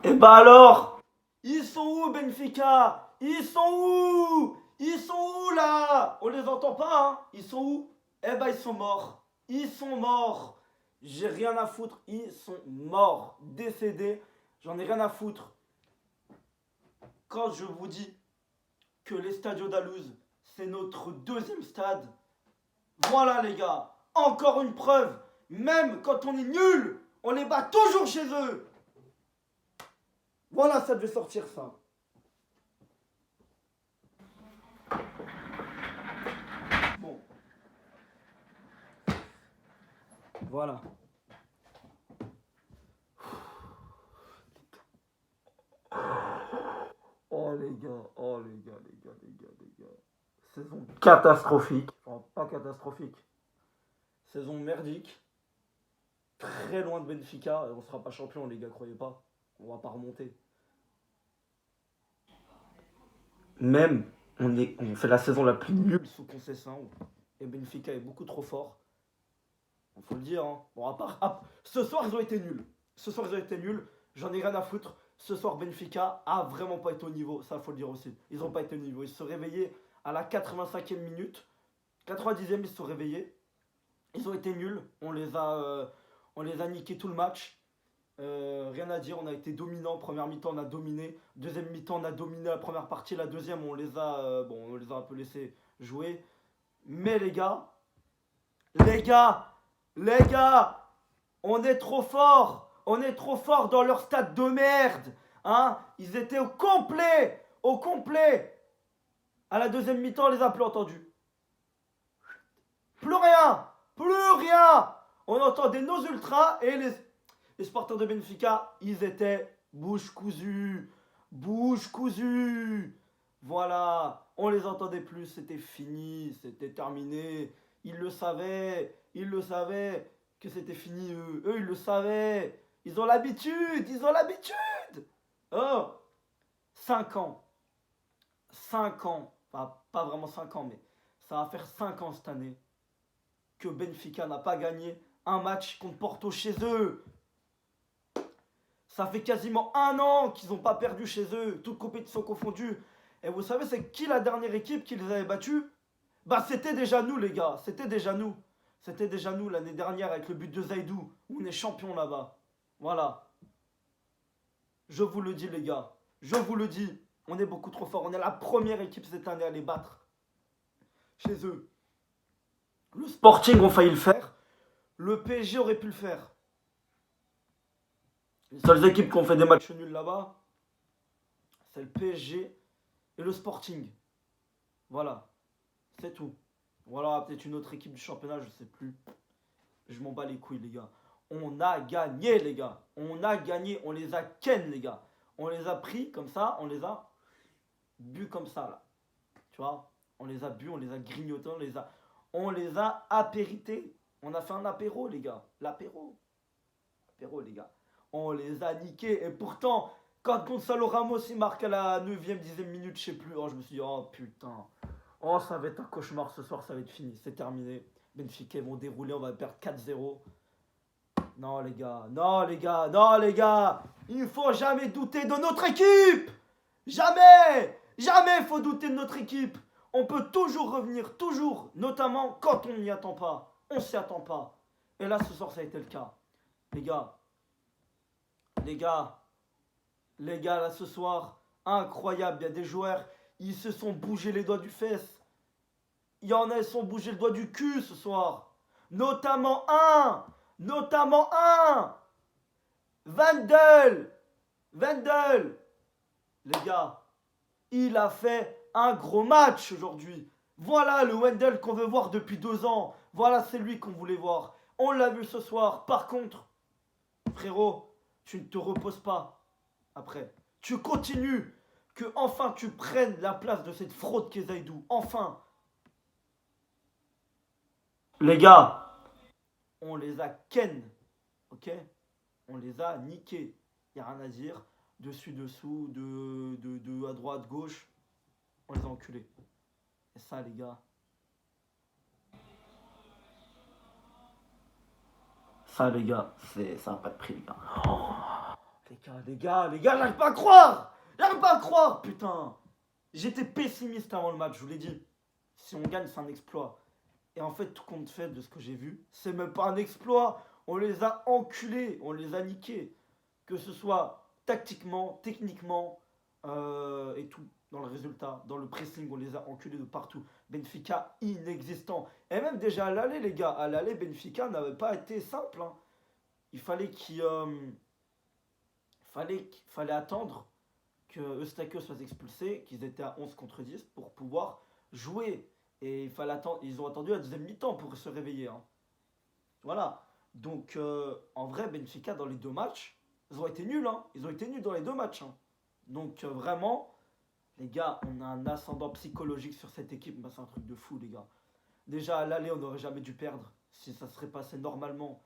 Et bah alors, ils sont où Benfica? Ils sont où? Ils sont où là? On les entend pas, hein? Ils sont où? Eh bah ils sont morts. Ils sont morts. J'ai rien à foutre. Ils sont morts. Décédés. J'en ai rien à foutre. Quand je vous dis que l'Estadio d'Alouz, c'est notre deuxième stade, voilà les gars. Encore une preuve. Même quand on est nul, on les bat toujours chez eux. Voilà, ça devait sortir ça. Bon, voilà. Oh les gars, oh les gars, les gars, les gars, les gars. Saison catastrophique. Enfin, pas catastrophique. Saison merdique. Très loin de Benfica. On sera pas champion, les gars, croyez pas. On va pas remonter. Même, on fait la saison la plus nulle sous Conceição. Et Benfica est beaucoup trop fort. Il faut le dire, hein. Bon, à part. Ce soir, ils ont été nuls. Ce soir, ils ont été nuls. J'en ai rien à foutre. Ce soir, Benfica a vraiment pas été au niveau. Ça, faut le dire aussi. Ils ont pas été au niveau. Ils se sont réveillés à la 85e minute. 90e, ils se sont réveillés. Ils ont été nuls. On les a niqués tout le match. Rien à dire. On a été dominant. Première mi-temps, on a dominé. Deuxième mi-temps, on a dominé la première partie. La deuxième, on les a un peu laissés jouer. Mais les gars, les gars, on est trop fort. On est trop fort dans leur stade de merde. Hein? Ils étaient au complet. Au complet. À la deuxième mi-temps, on les a plus entendus. Plus rien. Plus rien. On entendait nos ultras et les supporters de Benfica, ils étaient bouche cousue. Bouche cousue. Voilà. On les entendait plus. C'était fini. C'était terminé. Ils le savaient que c'était fini, eux. Eux, ils le savaient. Ils ont l'habitude. Ils ont l'habitude. Oh, 5 ans. 5 ans. Enfin, pas vraiment 5 ans, mais ça va faire 5 ans cette année que Benfica n'a pas gagné un match contre Porto chez eux. Ça fait quasiment un an qu'ils n'ont pas perdu chez eux, toutes compétitions confondues. Et vous savez, c'est qui la dernière équipe qui les avait battus? Bah, c'était déjà nous, les gars. C'était déjà nous. C'était déjà nous l'année dernière avec le but de Zaidou, où on est champion là-bas. Voilà. Je vous le dis, les gars. Je vous le dis. On est beaucoup trop fort. On est la première équipe cette année à les battre. Chez eux. Le Sporting ont failli le faire. Le PSG aurait pu le faire. Les seules équipes qui ont fait des matchs nuls là-bas, c'est le PSG et le Sporting. Voilà. C'est tout. Voilà, peut-être une autre équipe du championnat, je sais plus. Je m'en bats les couilles, les gars. On a gagné, les gars. On a gagné. On les a ken, les gars. On les a pris comme ça. On les a bu comme ça, là. Tu vois? On les a bu, on les a grignotés, on les a apérités. On a fait un apéro, les gars. L'apéro. Apéro, les gars. On les a niqués. Et pourtant, quand Gonzalo Ramos il marque à la 9e, 10e minute, je sais plus. Oh, je me suis dit, oh putain. Oh, ça va être un cauchemar ce soir, ça va être fini. C'est terminé. Benfica, ils vont dérouler, on va perdre 4-0. Non, les gars. Non, les gars. Non, les gars. Il ne faut jamais douter de notre équipe. Jamais. Jamais il faut douter de notre équipe. On peut toujours revenir, toujours. Notamment quand on n'y attend pas. On s'y attend pas. Et là, ce soir, ça a été le cas. Les gars. Les gars. Les gars, là, ce soir, incroyable. Il y a des joueurs, ils se sont bougés les doigts du fesse. Il y en a, ils se sont bougés le doigt du cul ce soir. Notamment un. Notamment un. Wendel. Wendel. Les gars, il a fait un gros match aujourd'hui. Voilà le Wendel qu'on veut voir depuis 2 ans. Voilà, c'est lui qu'on voulait voir. On l'a vu ce soir. Par contre, frérot, tu ne te reposes pas après. Tu continues. Que enfin tu prennes la place de cette fraude qu'est Zaidou. Enfin. Les gars, on les a ken. Ok? On les a niqués. Y a rien à dire. Dessus, dessous, de à droite, gauche. On les a enculés. Et ça, les gars. Ça, les gars, ça n'a pas de prix, les gars. Oh, les gars, j'arrive pas à croire! J'arrive pas à croire, putain! J'étais pessimiste avant le match, je vous l'ai dit. Si on gagne, c'est un exploit. Et en fait, tout compte fait de ce que j'ai vu, c'est même pas un exploit. On les a enculés, on les a niqués. Que ce soit tactiquement, techniquement et tout. Dans le résultat, dans le pressing, on les a enculés de partout. Benfica inexistant. Et même déjà à l'aller, les gars, à l'aller, Benfica n'avait pas été simple, hein. Il fallait fallait attendre que Eustáquio soit expulsé, qu'ils étaient à 11 contre 10 pour pouvoir jouer. Et il fallait attendre, ils ont attendu la deuxième mi-temps pour se réveiller, hein. Voilà. Donc, en vrai, Benfica, dans les deux matchs, ils ont été nuls, hein. Ils ont été nuls dans les deux matchs, hein. Donc, vraiment, les gars, on a un ascendant psychologique sur cette équipe. Bah, c'est un truc de fou, les gars. Déjà, à l'aller, on n'aurait jamais dû perdre. Si ça serait passé normalement,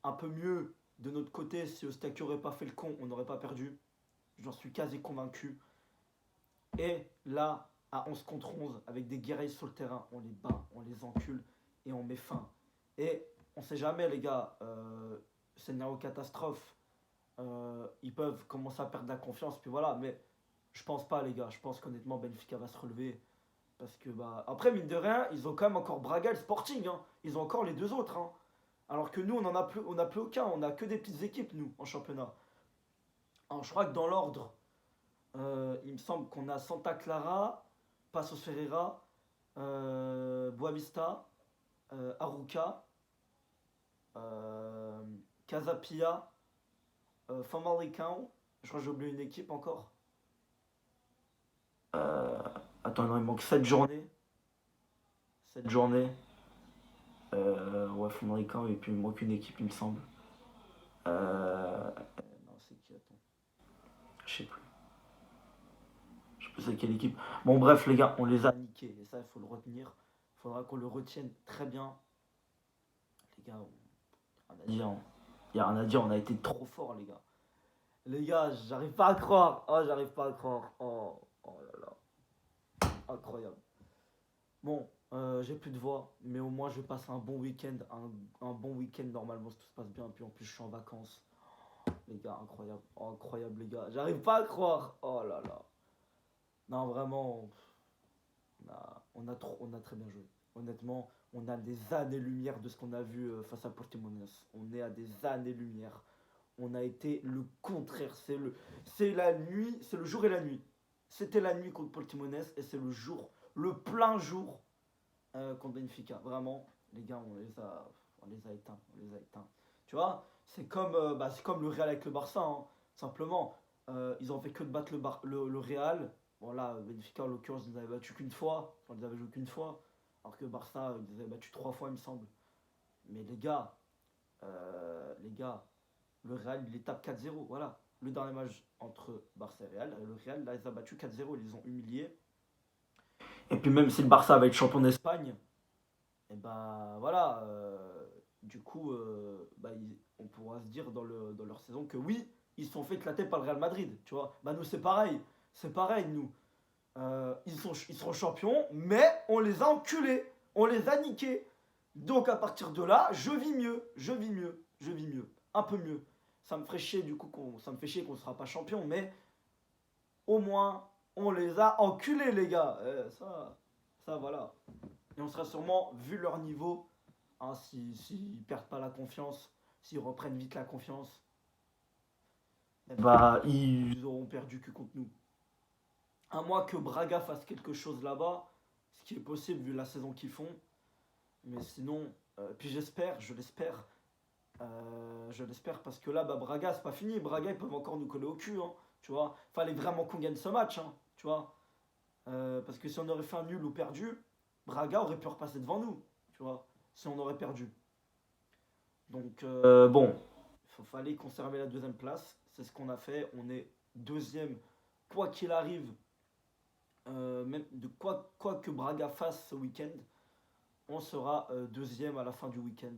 un peu mieux de notre côté, si Eustáquio n'aurait pas fait le con, on n'aurait pas perdu. J'en suis quasi convaincu. Et là, à 11 contre 11, avec des guerriers sur le terrain, on les bat, on les encule et on met fin. Et on sait jamais, les gars, scénario catastrophe, ils peuvent commencer à perdre la confiance, puis voilà. Mais je pense pas, les gars. Je pense qu'honnêtement, Benfica va se relever. Parce que, bah, après, mine de rien, ils ont quand même encore Braga et le Sporting, hein. Ils ont encore les deux autres, hein. Alors que nous, on n'a plus, plus aucun. On a que des petites équipes, nous, en championnat. Alors, je crois que dans l'ordre, il me semble qu'on a Santa Clara, Paços Ferreira, Boavista, Arouca, euh, Casa Pia, Famalicão. Je crois que j'ai oublié une équipe encore. Euh, Attends, non, il manque 7 journées. 7 journées. Ouais, Famalicão, et puis il manque une équipe, il me semble. Non, c'est qui? Attends. Je sais plus. Je sais plus c'est quelle équipe. Bon, bref, les gars, on les a niqués. Et ça, il faut le retenir. Il faudra qu'on le retienne très bien. Les gars, on a dit, il n'y a rien à dire, on a été trop fort, les gars. Les gars, j'arrive pas à croire. Oh, j'arrive pas à croire. Oh là là. Incroyable. Bon, j'ai plus de voix, mais au moins je passe un bon week-end. Un bon week-end normalement si tout se passe bien. Puis en plus, je suis en vacances. Les gars, incroyable. Oh, incroyable, les gars. J'arrive pas à croire. Oh là là. Non, vraiment, on a très bien joué. Honnêtement, on a des années-lumière de ce qu'on a vu face à Portimonense. On est à des années-lumière. On a été le contraire. C'est la nuit, c'est le jour et la nuit. C'était la nuit contre Portimonense et c'est le jour, le plein jour contre Benfica. Vraiment, les gars, on les a éteints, on les a éteints. Tu vois, c'est comme le Real avec le Barça, hein, simplement. Ils ont fait que de battre le Real. Bon là, Benfica en l'occurrence, ils les avaient battus qu'une fois. On les avait joués qu'une fois. Alors que Barça, ils les avaient battus 3 fois, il me semble. Mais les gars, le Real, il les tape 4-0. Voilà. Le dernier match entre Barça et Real, le Real, là, ils ont battu 4-0. Ils les ont humiliés. Et puis même si le Barça va être champion d'Espagne, et bah voilà. Du coup, on pourra se dire dans leur saison que oui, ils se sont fait éclater par le Real Madrid. Tu vois. Bah nous, c'est pareil. C'est pareil, nous. Ils seront champions, mais on les a enculés. On les a niqués. Donc à partir de là, je vis mieux. Je vis mieux. Je vis mieux. Un peu mieux. Ça me ferait chier du coup ça me fait chier qu'on ne sera pas champion, mais au moins on les a enculés, les gars. Ça voilà. Et on sera sûrement, vu leur niveau, hein, s'ils perdent pas la confiance, s'ils reprennent vite la confiance, bah ils auront perdu que contre nous. À moins que Braga fasse quelque chose là-bas, ce qui est possible vu la saison qu'ils font. Mais sinon, puis je l'espère parce que là, bah, Braga, c'est pas fini. Braga, ils peuvent encore nous coller au cul, hein, tu vois. Fallait vraiment qu'on gagne ce match, hein, tu vois. Parce que si on aurait fait un nul ou perdu, Braga aurait pu repasser devant nous, tu vois, si on aurait perdu. Donc, bon, il fallait conserver la deuxième place. C'est ce qu'on a fait. On est deuxième, quoi qu'il arrive, même de quoi que Braga fasse ce week-end, on sera deuxième à la fin du week-end.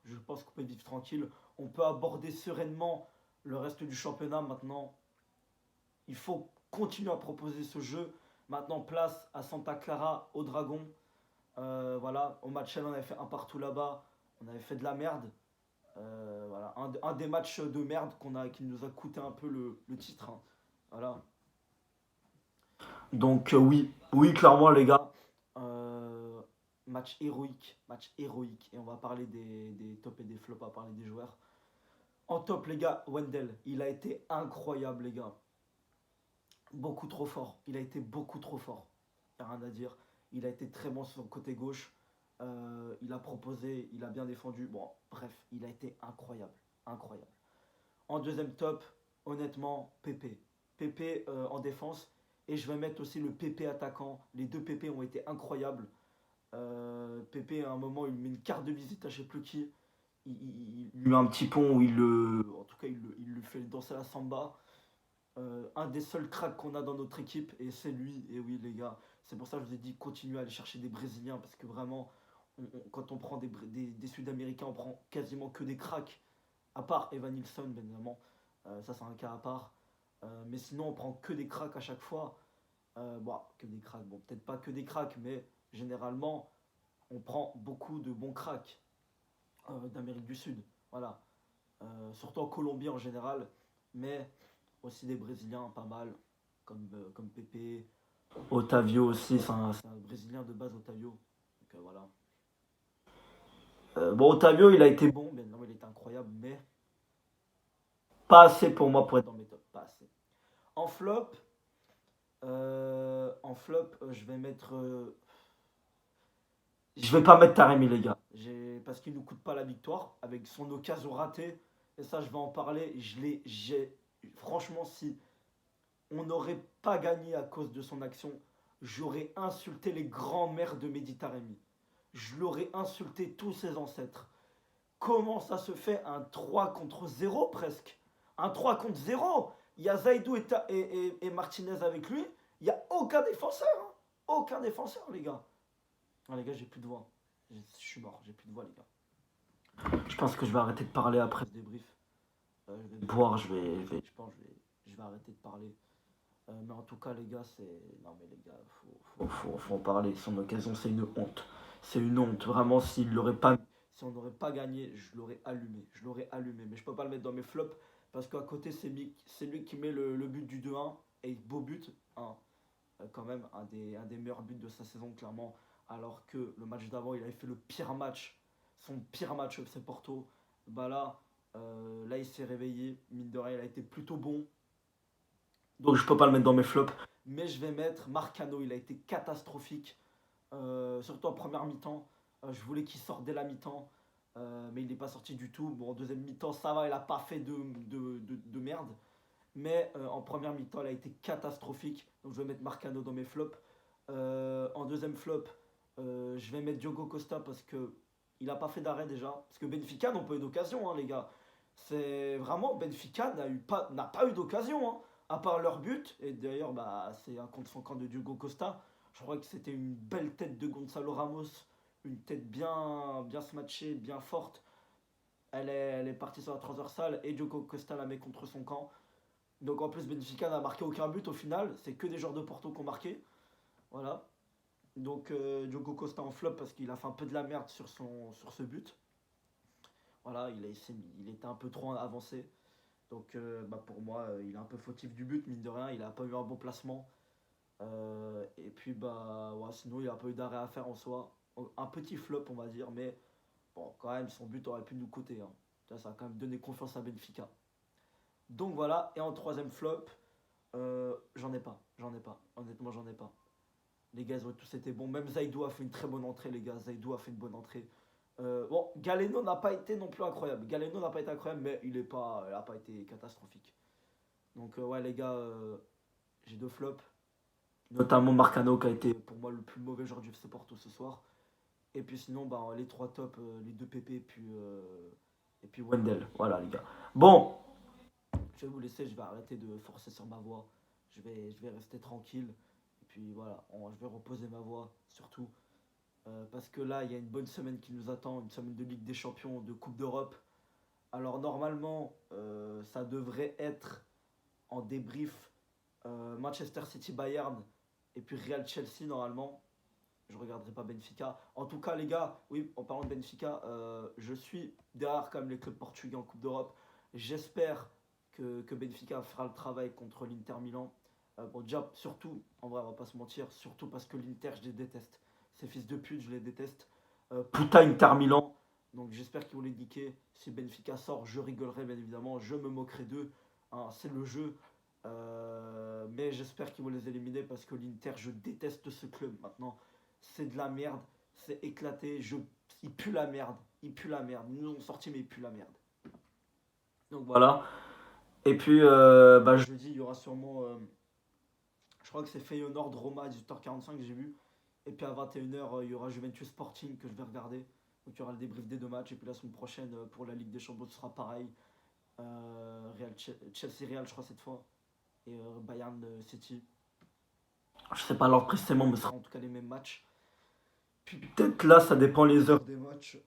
Je pense qu'on peut vivre tranquille. On peut aborder sereinement le reste du championnat maintenant. Il faut continuer à proposer ce jeu. Maintenant, place à Santa Clara, au Dragon. Voilà, au match, on avait fait un partout là-bas. On avait fait de la merde. Voilà, un des matchs de merde qui nous a coûté un peu le titre, hein. Voilà. Donc oui, oui, clairement les gars. Euh, match héroïque. Et on va parler des tops et des flops, on va parler des joueurs. En top les gars, Wendell, il a été incroyable les gars. Beaucoup trop fort. Il a été beaucoup trop fort. Y a rien à dire. Il a été très bon sur son côté gauche. Il a proposé, il a bien défendu. Bon, bref, il a été incroyable. Incroyable. En deuxième top, honnêtement, Pépé. Pépé en défense. Et je vais mettre aussi le Pépé attaquant. Les deux Pépé ont été incroyables. Pépé, à un moment, il met une carte de visite à je sais plus qui. Il lui met un petit pont où en tout cas, il lui fait danser la samba. Un des seuls cracks qu'on a dans notre équipe, et c'est lui. Et oui, les gars, c'est pour ça que je vous ai dit continuez à aller chercher des Brésiliens, parce que vraiment, quand on prend des Sud-Américains, on prend quasiment que des cracks, à part Evan Nilsson, bien évidemment. Ça, c'est un cas à part. Mais sinon, on prend que des cracks à chaque fois. Bon, que des cracks, bon, peut-être pas que des cracks, mais généralement, on prend beaucoup de bons cracks d'Amérique du Sud. Voilà. Surtout en Colombie en général, mais aussi des Brésiliens pas mal, comme Pepe, Otavio aussi, c'est un Brésilien de base, Otavio. Donc voilà. Bon, Otavio, il a été bon, mais non, il était incroyable, mais pas assez pour moi pour être dans mes tops, pas assez. En flop, je vais mettre. Je vais pas mettre Taremi, les gars. Parce qu'il nous coûte pas la victoire, avec son occasion ratée. Et ça, je vais en parler. Franchement, si on n'aurait pas gagné à cause de son action, j'aurais insulté les grands-mères de Mehdi Taremi. Je l'aurais insulté tous ses ancêtres. Comment ça se fait un 3 contre 0 presque? Un 3 contre 0. Il y a Zaidou et Martinez avec lui. Il n'y a aucun défenseur, hein. Aucun défenseur, les gars. Ah, les gars, j'ai plus de voix. Je suis mort, j'ai plus de voix, les gars. Je pense que je vais arrêter de parler après ce débrief. Je vais boire, je pense que je vais arrêter de parler. Mais en tout cas, les gars, c'est. Non, mais les gars, faut en parler. Son occasion, c'est une honte. C'est une honte. Vraiment, si on n'aurait pas gagné, je l'aurais allumé. Je l'aurais allumé. Mais je peux pas le mettre dans mes flops parce qu'à côté, c'est lui qui met le but du 2-1. Et beau but, hein. Quand même, un des meilleurs buts de sa saison, clairement. Alors que le match d'avant, il avait fait le pire match. Son pire match, c'est Porto. Bah là, il s'est réveillé. Mine de rien, il a été plutôt bon. Donc je peux pas le mettre dans mes flops. Mais je vais mettre Marcano, il a été catastrophique. Surtout en première mi-temps. Je voulais qu'il sorte dès la mi-temps. Mais il n'est pas sorti du tout. Bon, en deuxième mi-temps, ça va, il n'a pas fait de merde. Mais en première mi-temps, il a été catastrophique. Donc je vais mettre Marcano dans mes flops. En deuxième flop, je vais mettre Diogo Costa parce que il n'a pas fait d'arrêt déjà. Parce que Benfica n'ont pas eu d'occasion, hein, les gars. C'est vraiment, Benfica n'a pas eu d'occasion, hein, à part leur but. Et d'ailleurs, bah, c'est un contre son camp de Diogo Costa. Je crois que c'était une belle tête de Gonzalo Ramos. Une tête bien smatchée, bien forte. Elle est partie sur la transversale et Diogo Costa la met contre son camp. Donc en plus, Benfica n'a marqué aucun but au final. C'est que des joueurs de Porto qui ont marqué. Voilà. Donc Diogo Costa en flop parce qu'il a fait un peu de la merde sur ce but. Voilà, il était un peu trop avancé. Donc bah, pour moi, il est un peu fautif du but, mine de rien. Il n'a pas eu un bon placement. Et puis bah ouais, sinon, il n'a pas eu d'arrêt à faire en soi. Un petit flop, on va dire. Mais bon, quand même, son but aurait pu nous coûter, hein. Ça a quand même donné confiance à Benfica. Donc voilà. Et en troisième flop, j'en ai pas. J'en ai pas. Honnêtement, j'en ai pas. Les gars, ils ont tous été bons. Même Zaidou a fait une très bonne entrée, les gars. Zaidou a fait une bonne entrée. Bon, Galeno n'a pas été non plus incroyable. Galeno n'a pas été incroyable, mais il a pas été catastrophique. Donc, ouais, les gars, j'ai deux flops. Notamment Marcano qui a été pour moi le plus mauvais joueur du FC Porto ce soir. Et puis sinon, bah, les trois tops, les deux PP et puis Wendell. Voilà, les gars. Bon, je vais vous laisser. Je vais arrêter de forcer sur ma voix. Je vais rester tranquille. Et puis voilà, je vais reposer ma voix surtout. Parce que là, il y a une bonne semaine qui nous attend, une semaine de Ligue des Champions, de Coupe d'Europe. Alors normalement, ça devrait être en débrief Manchester City Bayern et puis Real Chelsea normalement. je regarderai pas Benfica. En tout cas, les gars, oui, en parlant de Benfica, je suis derrière quand même les clubs portugais en Coupe d'Europe. J'espère que Benfica fera le travail contre l'Inter Milan. Bon, déjà, surtout, en vrai, on va pas se mentir, surtout parce que l'Inter, je les déteste. Ces fils de pute, je les déteste. Putain, Inter Milan. Donc j'espère qu'ils vont les niquer. Si Benfica sort, je rigolerai bien évidemment. Je me moquerai d'eux. Hein, c'est le jeu. Mais j'espère qu'ils vont les éliminer parce que l'Inter, je déteste ce club maintenant. C'est de la merde. C'est éclaté. Il pue la merde. Il pue la merde. Ils nous ont sorti, mais il pue la merde. Donc voilà. Et puis, bah, jeudi, il y aura sûrement. Je crois que c'est Feyenoord Roma à 18h45, j'ai vu. Et puis à 21h, il y aura Juventus Sporting que je vais regarder. Donc il y aura le débrief des deux matchs. Et puis la semaine prochaine, pour la Ligue des Champions, ce sera pareil. Chelsea Real, je crois, cette fois. Et Bayern City. Je sais pas l'ordre précisément, mais ce sera en tout cas les mêmes matchs. Puis peut-être là, ça dépend les heures des matchs.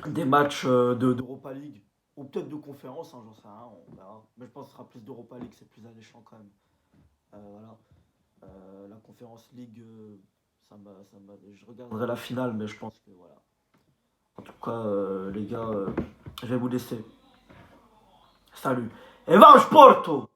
Des matchs d'Europa League. Ou peut-être de conférence, hein, j'en sais rien, on verra. Mais je pense que ce sera plus d'Europa League, c'est plus alléchant quand même. Voilà. La conférence League, je regarderai la finale, mais je pense que voilà. En tout cas, les gars, je vais vous laisser. Salut. Et va au Porto!